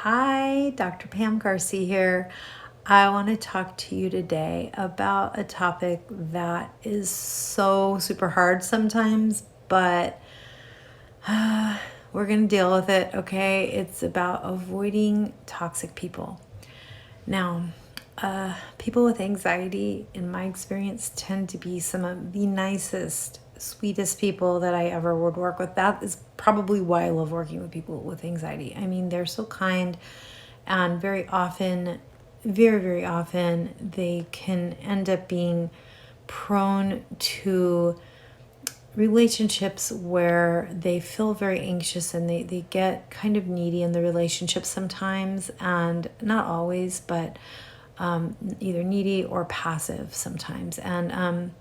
Hi, Dr. Pam Garcia here. I want to talk to you today about a topic that is so super hard sometimes, but we're going to deal with it, okay? It's about avoiding toxic people. Now, people with anxiety, in my experience, tend to be some of the nicest, sweetest people that I ever would work with. That is probably why I love working with people with anxiety. I mean, they're so kind, and very often, very often, they can end up being prone to relationships where they feel very anxious and they get kind of needy in the relationship sometimes, and not always, but either needy or passive sometimes. And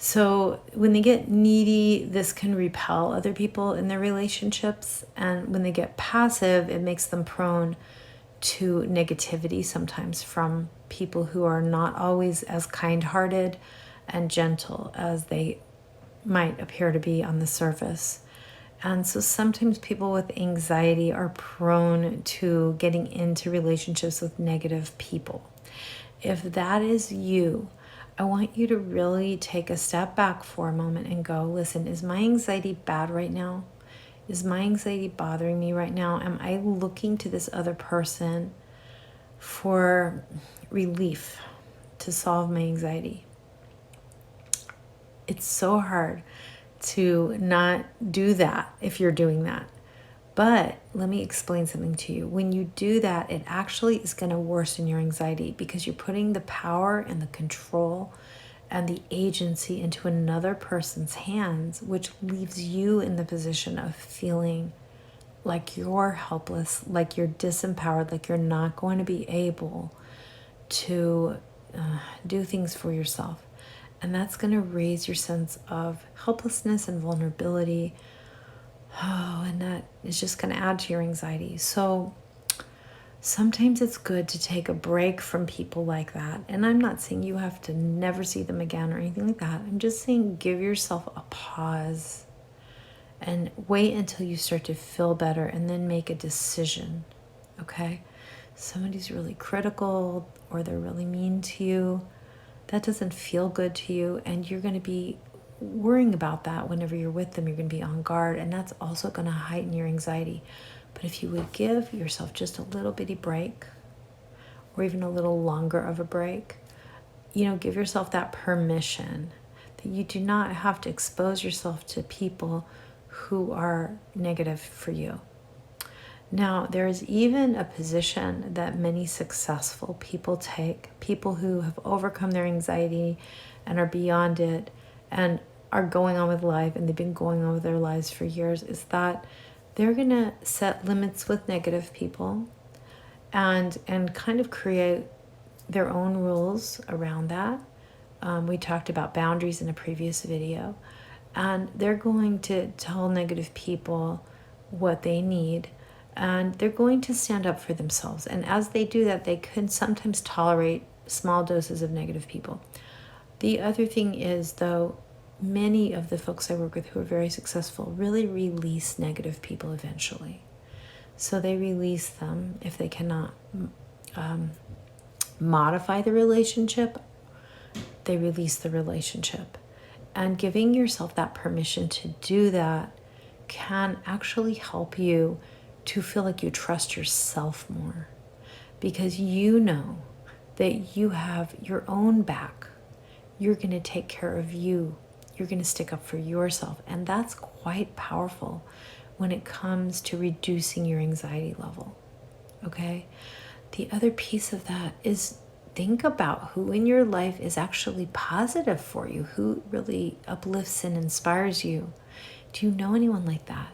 so when they get needy, this can repel other people in their relationships. And when they get passive, it makes them prone to negativity sometimes from people who are not always as kind-hearted and gentle as they might appear to be on the surface. And so sometimes people with anxiety are prone to getting into relationships with negative people. If that is you, I want you to really take a step back for a moment and go, listen, is my anxiety bad right now? Is my anxiety bothering me right now? Am I looking to this other person for relief to solve my anxiety? It's so hard to not do that if you're doing that. But let me explain something to you. When you do that, it actually is going to worsen your anxiety because you're putting the power and the control and the agency into another person's hands, which leaves you in the position of feeling like you're helpless, like you're disempowered, like you're not going to be able to do things for yourself. And that's going to raise your sense of helplessness and vulnerability. Oh, and that is just going to add to your anxiety. So sometimes it's good to take a break from people like that. And I'm not saying you have to never see them again or anything like that. I'm just saying give yourself a pause and wait until you start to feel better and then make a decision, okay? Somebody's really critical or they're really mean to you. That doesn't feel good to you, and you're going to be worrying about that whenever you're with them. You're going to be on guard, and that's also going to heighten your anxiety. But if you would give yourself just a little bitty break, or even a little longer of a break, give yourself that permission that you do not have to expose yourself to people who are negative for you. Now, there is even a position that many successful people take, people who have overcome their anxiety and are beyond it and are going on with life, and they've been going on with their lives for years, is that they're going to set limits with negative people and kind of create their own rules around that. We talked about boundaries in a previous video, and they're going to tell negative people what they need. And they're going to stand up for themselves. And as they do that, they can sometimes tolerate small doses of negative people. The other thing is, though, many of the folks I work with who are very successful really release negative people eventually. So they release them if they cannot modify the relationship. They release the relationship. And giving yourself that permission to do that can actually help you to feel like you trust yourself more, because you know that you have your own back. You're going to take care of you. You're going to stick up for yourself. And that's quite powerful when it comes to reducing your anxiety level. Okay? The other piece of that is think about who in your life is actually positive for you, who really uplifts and inspires you. Do you know anyone like that?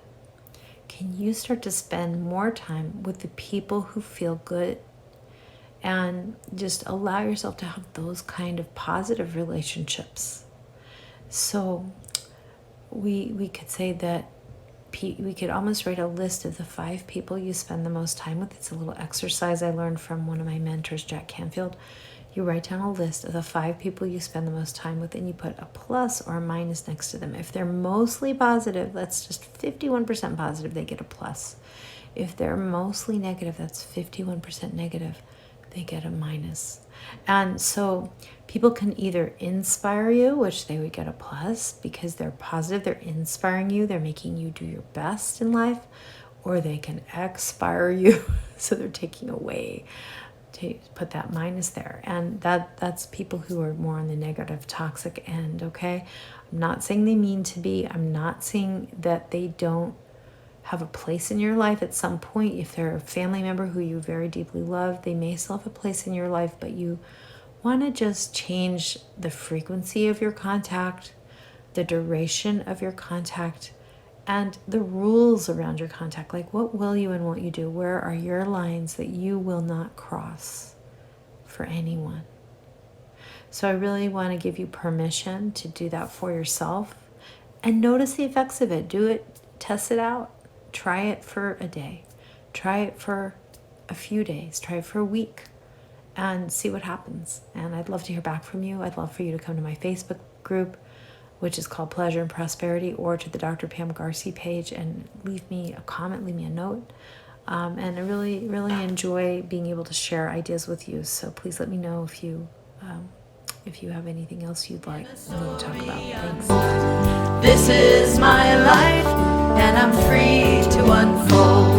Can you start to spend more time with the people who feel good and just allow yourself to have those kind of positive relationships? So we could say that we could almost write a list of the 5 people you spend the most time with. It's a little exercise I learned from one of my mentors, Jack Canfield. You write down a list of the 5 people you spend the most time with, and you put a plus or a minus next to them. If they're mostly positive, that's just 51% positive, they get a plus. If they're mostly negative, that's 51% negative, they get a minus. And so people can either inspire you, which they would get a plus because they're positive, they're inspiring you, they're making you do your best in life, or they can expire you, so they're taking away, to put that minus there. And that's people who are more on the negative, toxic end, okay? I'm not saying they mean to be. I'm not saying that they don't have a place in your life at some point. If they're a family member who you very deeply love, they may still have a place in your life, but you want to just change the frequency of your contact, the duration of your contact, and the rules around your contact. Like, what will you and won't you do? Where are your lines that you will not cross for anyone? So I really want to give you permission to do that for yourself and notice the effects of it. Do it, test it out. Try it for a day. Try it for a few days. Try it for a week and see what happens. And I'd love to hear back from you. I'd love for you to come to my Facebook group, which is called Pleasure and Prosperity, or to the Dr. Pam Garcia page and leave me a comment, leave me a note. And I really, really enjoy being able to share ideas with you. So please let me know if you have anything else you'd like me to talk about. Thanks. This is my life, and I'm free to unfold.